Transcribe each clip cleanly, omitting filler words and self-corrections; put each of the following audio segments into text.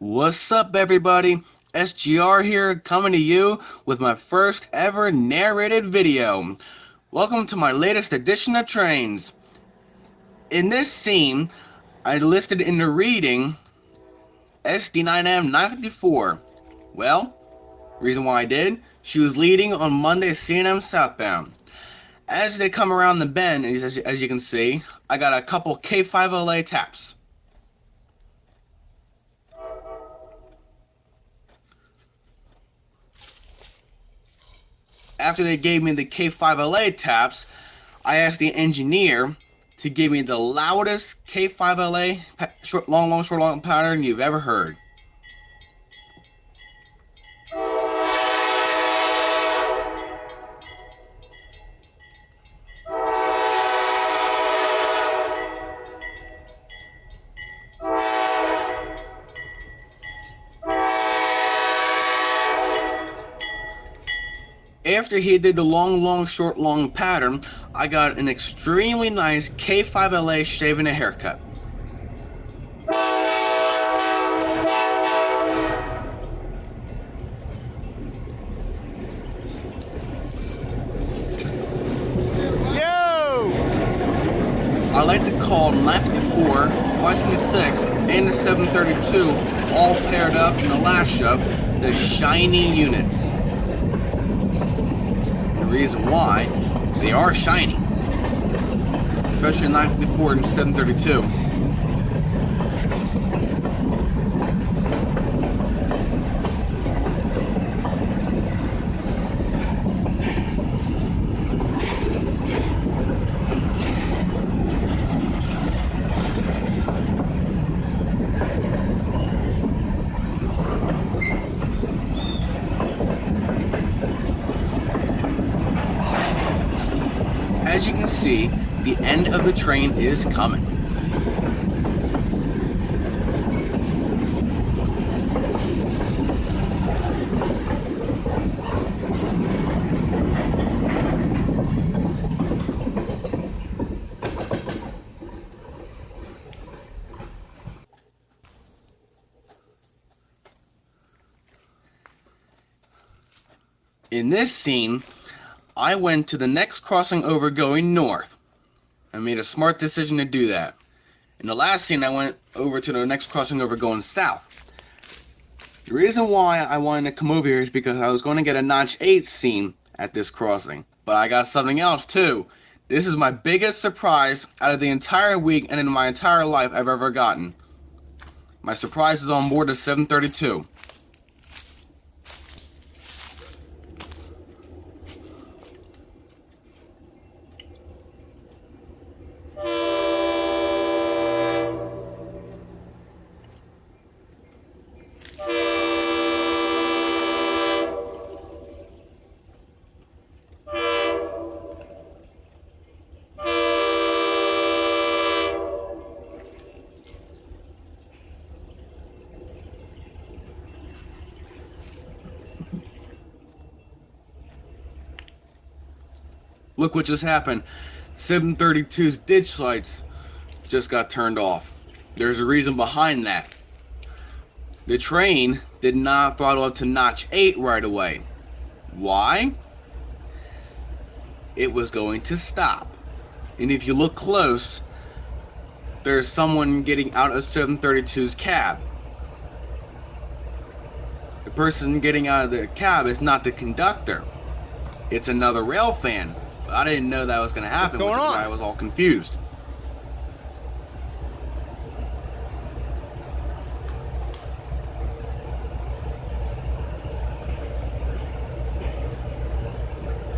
What's up, everybody? SGR here, coming to you with my first ever narrated video. Welcome to my latest edition of Trains. In this scene, I listed in the reading SD9M 954. Well, reason why I did, she was leading on Monday C&M southbound. As they come around the bend, as you can see, I got a couple K5LA taps. After they gave me the K5LA taps, I asked the engineer to give me the loudest K5LA short long pattern you've ever heard. After he did the long, short, long pattern, I got an extremely nice K5LA shave and a haircut. Yo! I like to call 954, 576, and the 732 all paired up in the last show the shiny units. The reason why, they are shiny, especially in 954 and 732. As you can see, the end of the train is coming. In this scene, I went to the next crossing over going north. I made a smart decision to do that. In the last scene, I went over to the next crossing over going south. The reason why I wanted to come over here is because I was going to get a Notch 8 scene at this crossing. But I got something else too. This is my biggest surprise out of the entire week and in my entire life I've ever gotten. My surprise is on board the 732. Look what just happened. 732's ditch lights just got turned off. There's a reason behind that. The train did not throttle up to Notch 8 right away. Why? It was going to stop. And if you look close, there's someone getting out of 732's cab. The person getting out of the cab is not the conductor. It's another rail fan. But I didn't know that was going to happen, which is why I was all confused.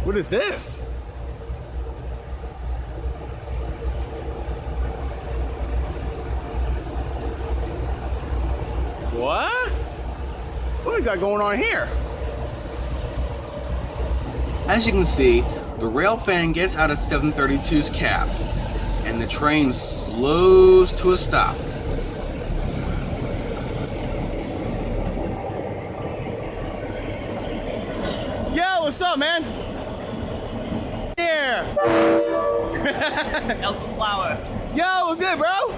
What is this? What? What do we got going on here? As you can see, the rail fan gets out of 732's cab, and the train slows to a stop. Yo, what's up, man? Yeah. Elton Flower. Yo, what's good, bro?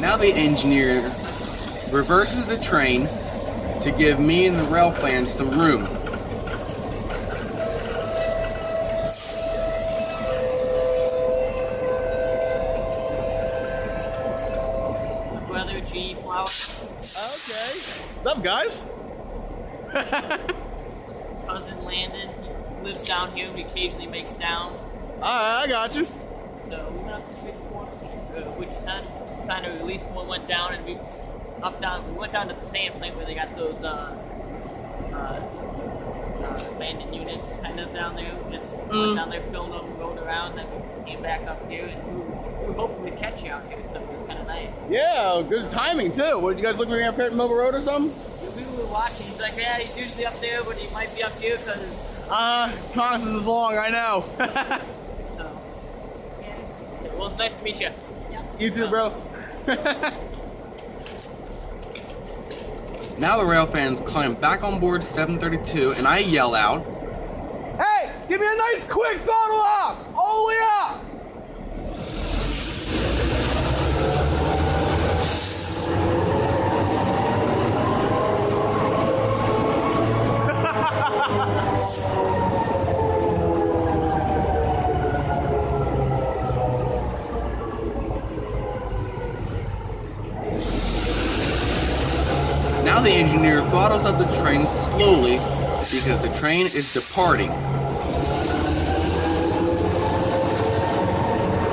Now the engineer reverses the train to give me and the rail fans some room. Brother G. Flower. Okay. What's up, guys? Cousin Landon. He lives down here. We occasionally make it down. Alright, I got you. So we went up to Wichita. Time to release one went down, and we went down to the sand plant where they got those landing units kind of down there. Just went down there, filled them, rode around, then we came back up here, and we were hoping we'd catch you out here, so it was kind of nice. Yeah, good timing too. What, you guys looking around here at Mill Road or something? We were watching. He's like, yeah, he's usually up there, but he might be up here because. Thomas is long, I know. So, yeah. Well, it's nice to meet you. You too, bro. Now the rail fans climb back on board 732, and I yell out, Hey, give me a nice quick throttle up! All the way up! Now the engineer throttles up the train slowly because the train is departing.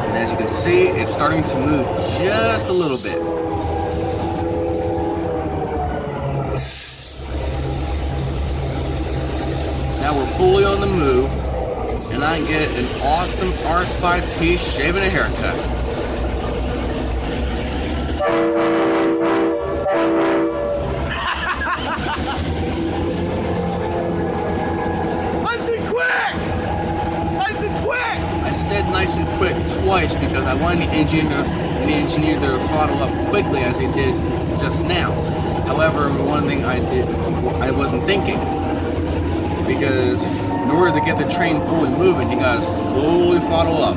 And as you can see, it's starting to move just a little bit. Now we're fully on the move, and I get an awesome RS5T shave and a haircut. I said nice and quick twice because I wanted the engineer to throttle up quickly as he did just now. However, one thing I wasn't thinking, because in order to get the train fully moving, you gotta slowly throttle up.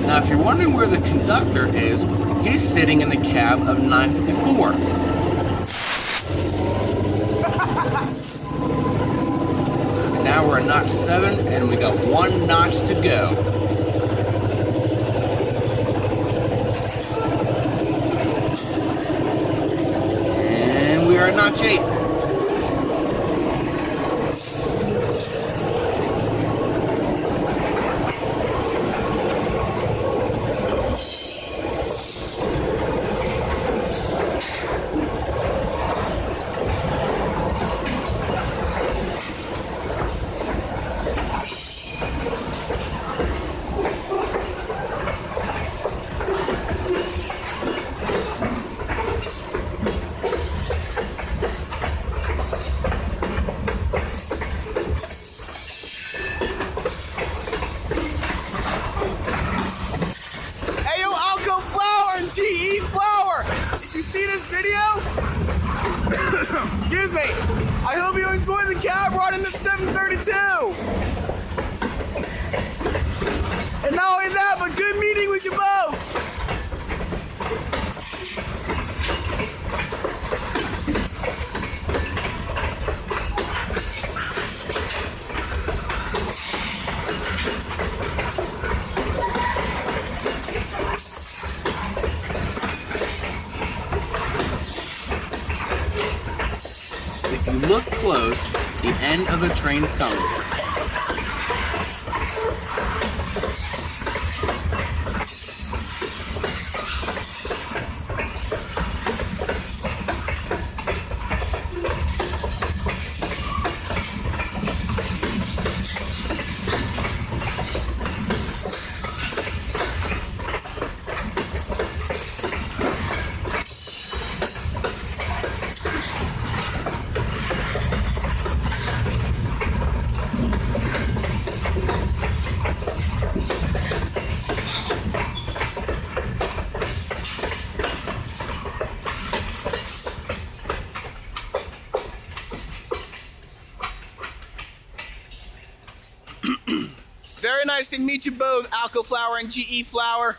Now, if you're wondering where the conductor is, he's sitting in the cab of 954. Now we're at notch 7, and we got 1 notch to go. And we are at notch 8. close. The end of the train's coming. Very nice to meet you both, Alco Flower and GE Flower.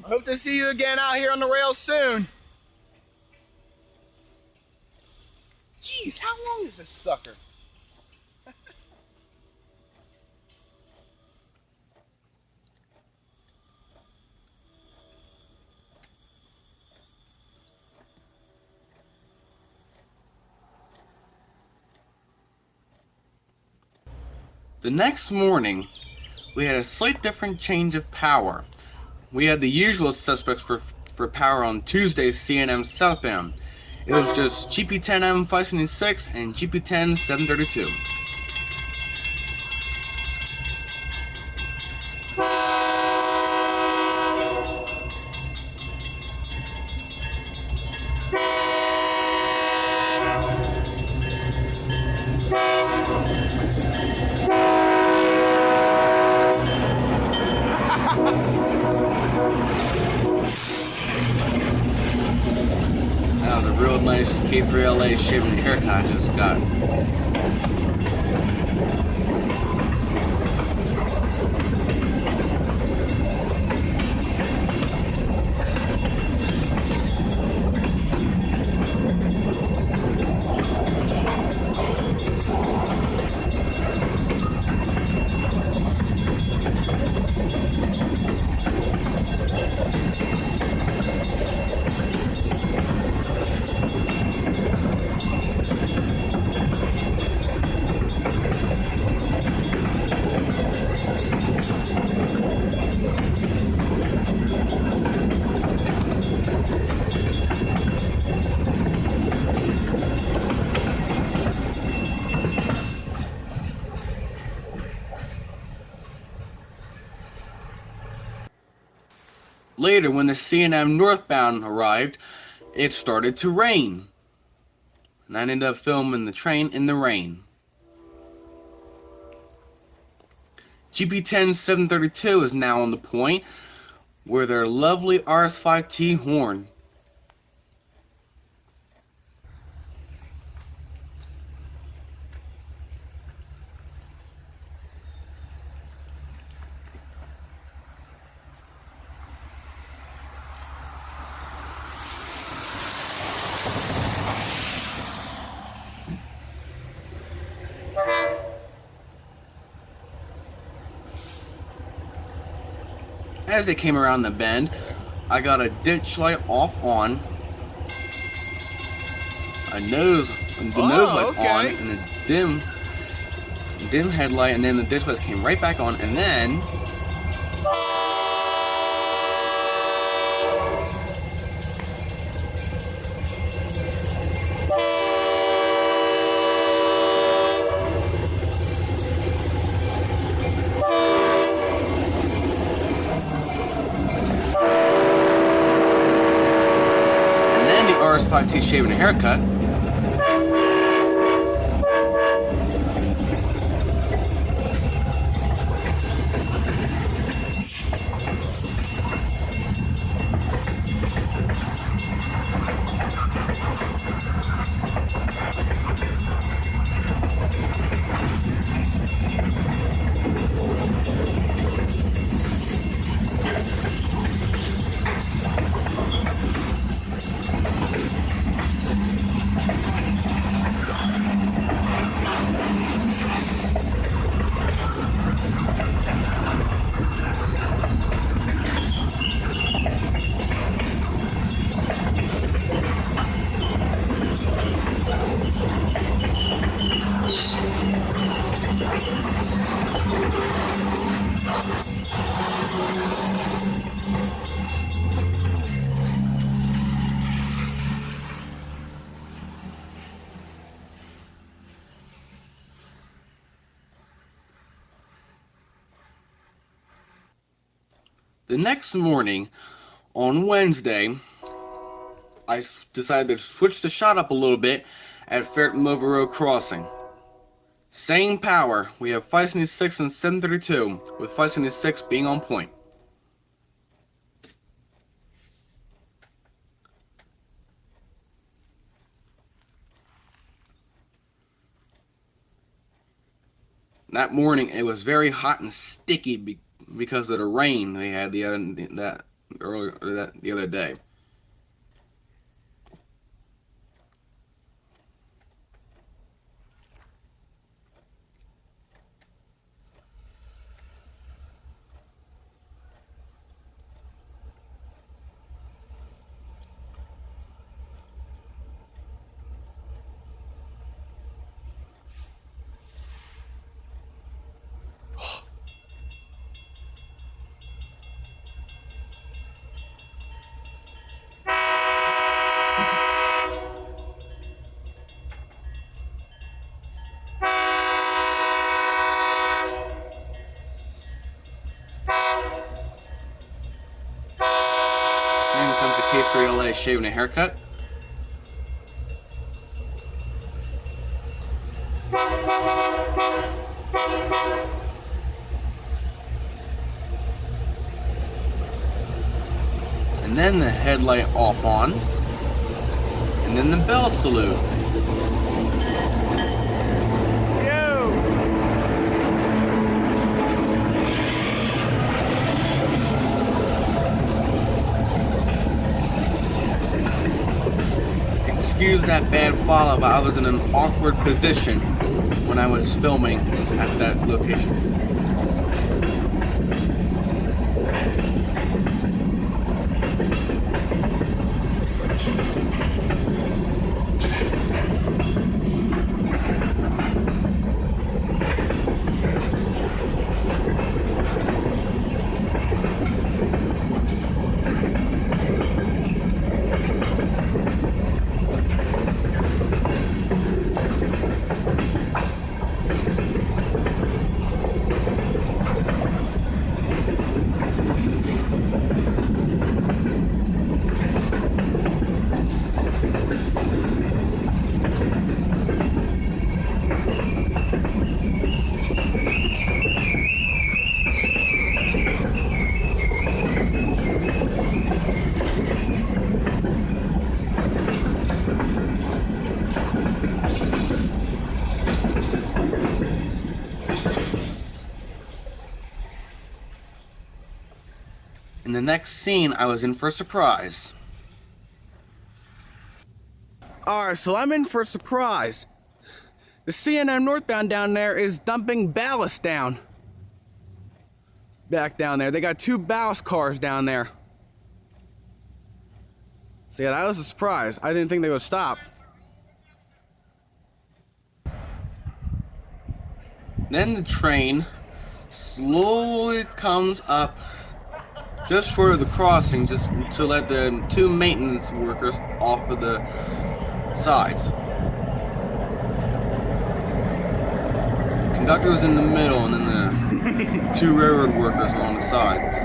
I hope to see you again out here on the rails soon. Jeez, how long is this sucker? The next morning, we had a slight different change of power. We had the usual suspects for power on Tuesday's CNM southbound. It was just GP10M 576 and GP10 732. That was a real nice K3LA shaving haircut I just got. Later, when the CNM northbound arrived, it started to rain. And I ended up filming the train in the rain. GP10 732 is now on the point with their lovely RS5T horn. As they came around the bend, I got a ditch light off on, the nose light's on, and a dim headlight, and then the ditch lights came right back on, and then RS5T shaving a haircut. The next morning, on Wednesday, I decided to switch the shot up a little bit at Ferreton Road Crossing. Same power, we have 576 and 732, with 576 being on point. That morning it was very hot and sticky because of the rain they had the other day. K3LA shaving a haircut. And then the headlight off on. And then the bell salute. Excuse that bad follow, but I was in an awkward position when I was filming at that location. In the next scene, I was in for a surprise. Alright, so I'm in for a surprise. The C&M northbound down there is dumping ballast down. Back down there. They got 2 ballast cars down there. So yeah, that was a surprise. I didn't think they would stop. Then the train slowly comes up just short of the crossing, just to let the 2 maintenance workers off of the sides. Conductor was in the middle, and then the 2 railroad workers were on the sides.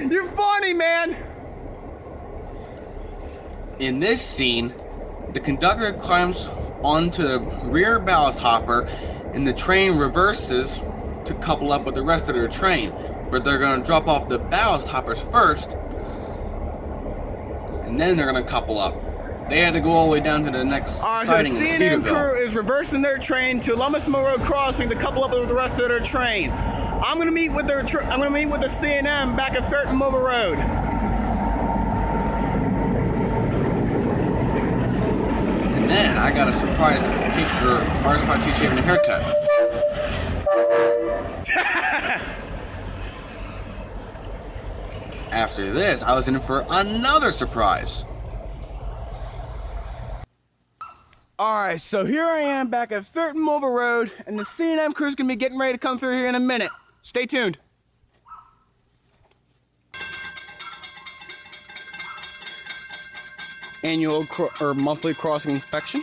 You're funny, man! In this scene, the conductor climbs onto the rear ballast hopper and the train reverses to couple up with the rest of their train. But they're going to drop off the ballast hoppers first, and then they're going to couple up. They had to go all the way down to the next siding in Cedarville. So the C&M crew is reversing their train to Columbus Road Crossing to couple up with the rest of their train. I'm gonna meet with the C&M back at Ferreton Road. And then I gotta surprise RS5T shaving a haircut. After this, I was in for another surprise. Alright, so here I am back at Thurton Mobile Road, and the C&M crew's gonna be getting ready to come through here in a minute. Stay tuned. Annual or monthly crossing inspection.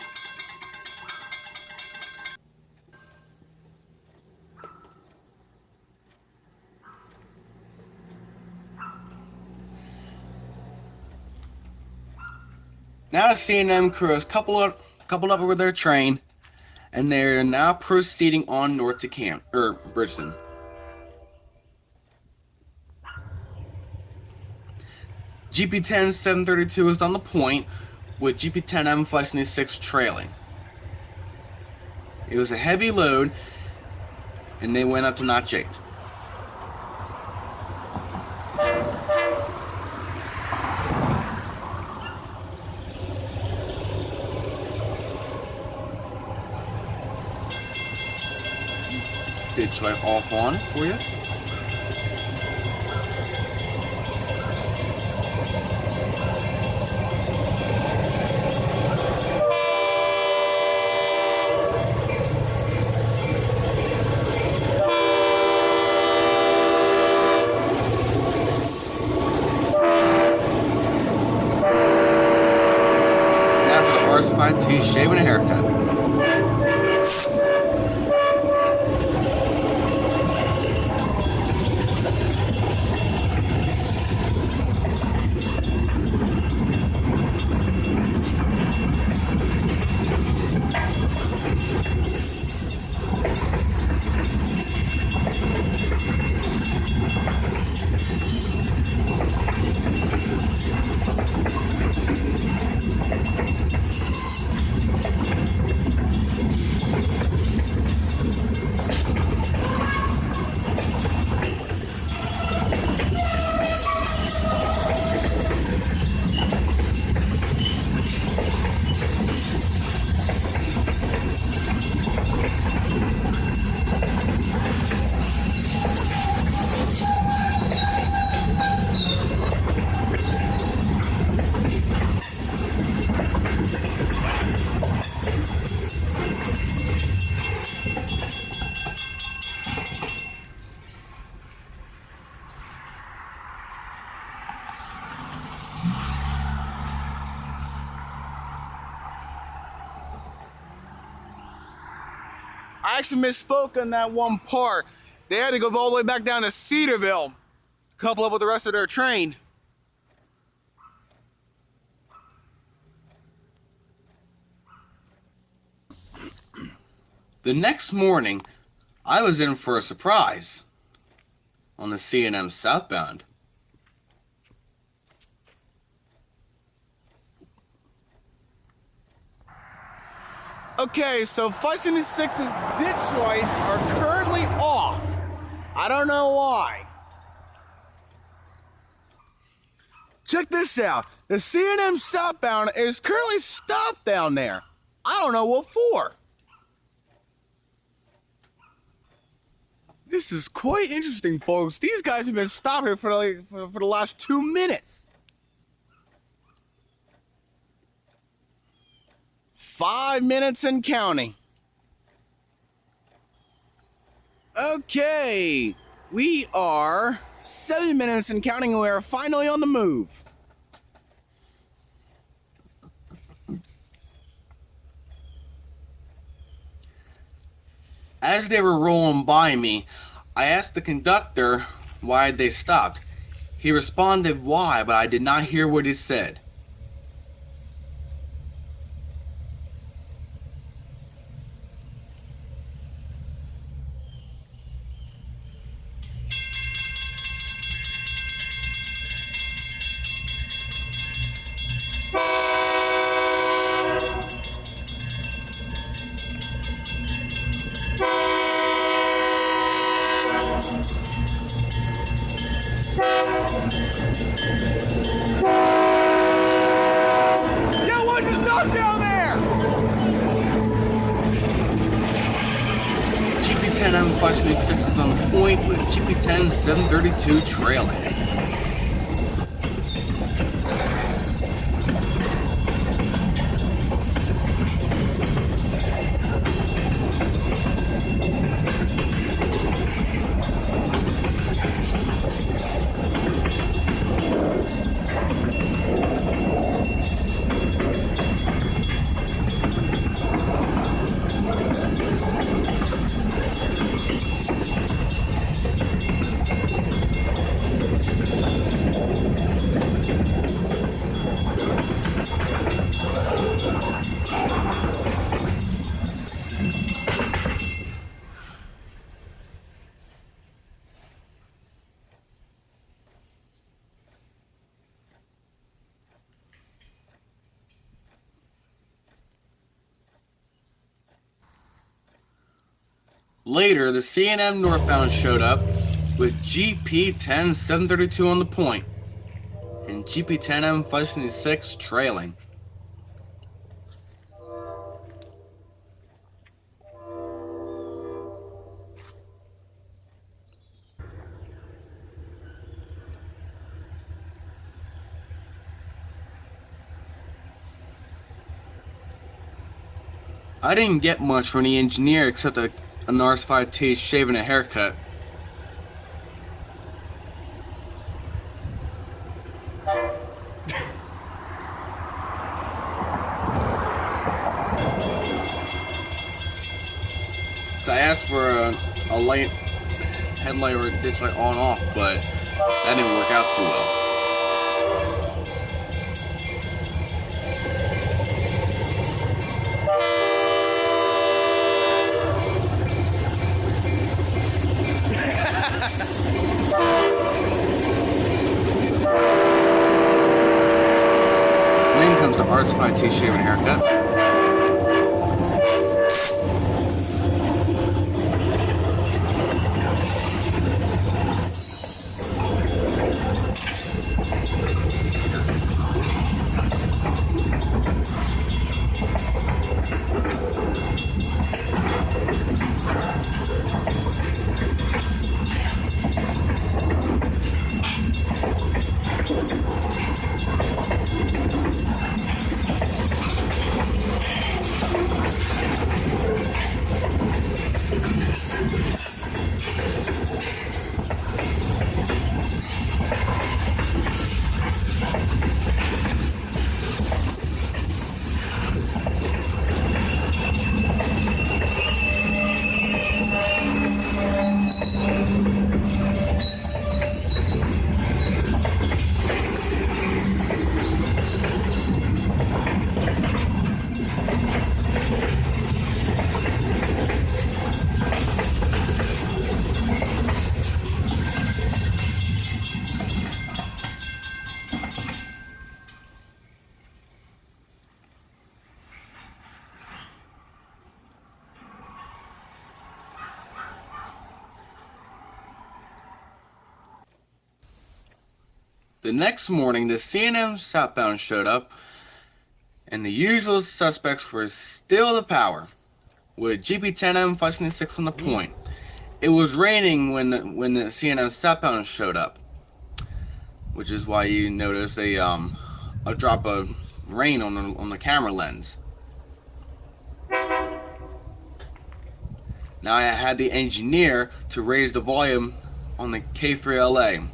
Now the C&M crew has coupled up with their train, and they're now proceeding on north to Bridgeton. GP10 732 is on the point, with GP10M 576 trailing. It was a heavy load, and they went up to Notch 8. Ditch light off on for you. Now for the RS5T shaving a haircut. I actually misspoke on that one part. They had to go all the way back down to Cedarville to couple up with the rest of their train. The next morning, I was in for a surprise on the C&M southbound. Okay, so 576's ditch lights are currently off. I don't know why. Check this out. The C&M southbound is currently stopped down there. I don't know what for. This is quite interesting, folks. These guys have been stopped here for the last 2 minutes. 5 minutes and counting. Okay, we are 7 minutes and counting, and we are finally on the move. As they were rolling by me, I asked the conductor why they stopped. He responded why, but I did not hear what he said. GP10M 576 is on the point with GP10 732 trailing. Later, the C&M northbound showed up with GP10 732 on the point and GP10M 576 trailing. I didn't get much from the engineer except an RS5T shave and a haircut. So I asked for a light headlight or a ditch light on off, but that didn't work out too well. And then comes the RS5T shave and haircut. The next morning, the C&M southbound showed up, and the usual suspects were still the power, with GP10M 576 on the point. It was raining when the C&M southbound showed up, which is why you notice a drop of rain on the camera lens. Now I had the engineer to raise the volume on the K3LA.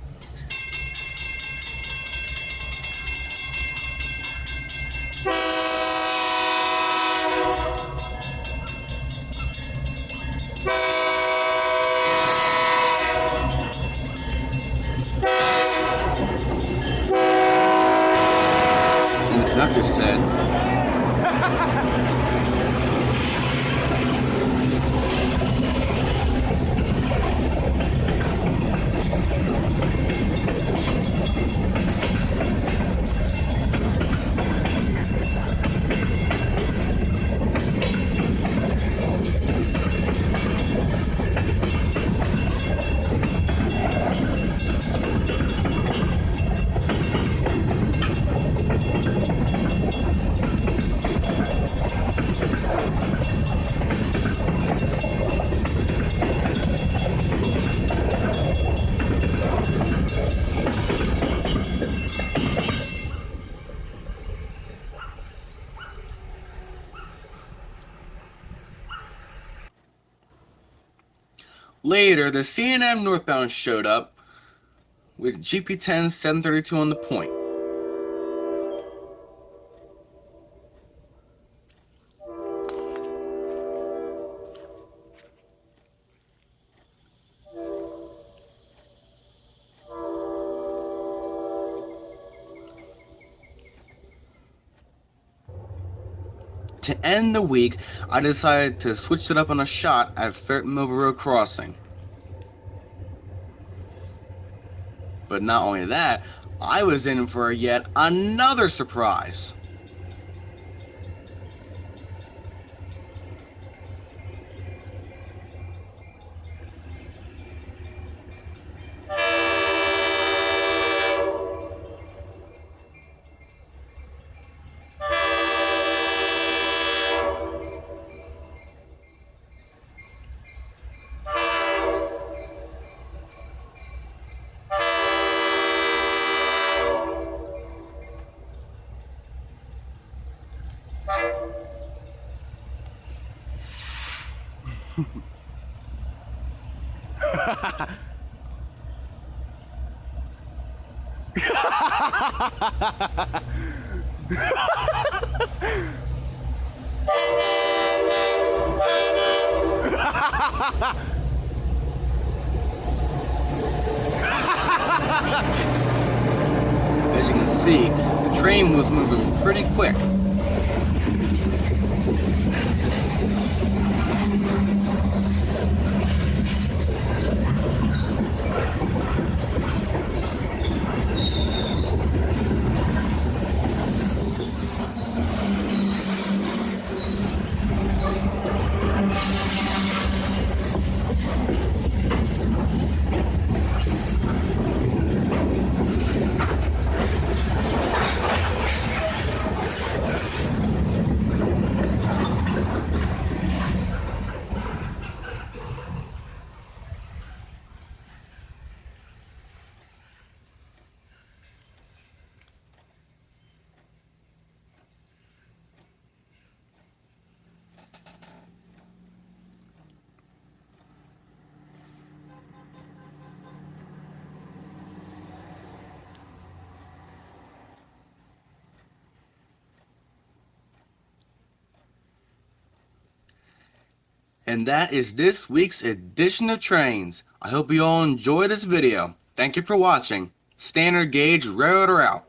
And the conductor said, Later, the C&M northbound showed up with GP10 732 on the point. To end the week, I decided to switch it up on a shot at Ferret Mill Road Crossing. But not only that, I was in for yet another surprise. As you can see, the train was moving pretty quick. And that is this week's edition of Trains. I hope you all enjoy this video. Thank you for watching. Standard Gauge Railroader out.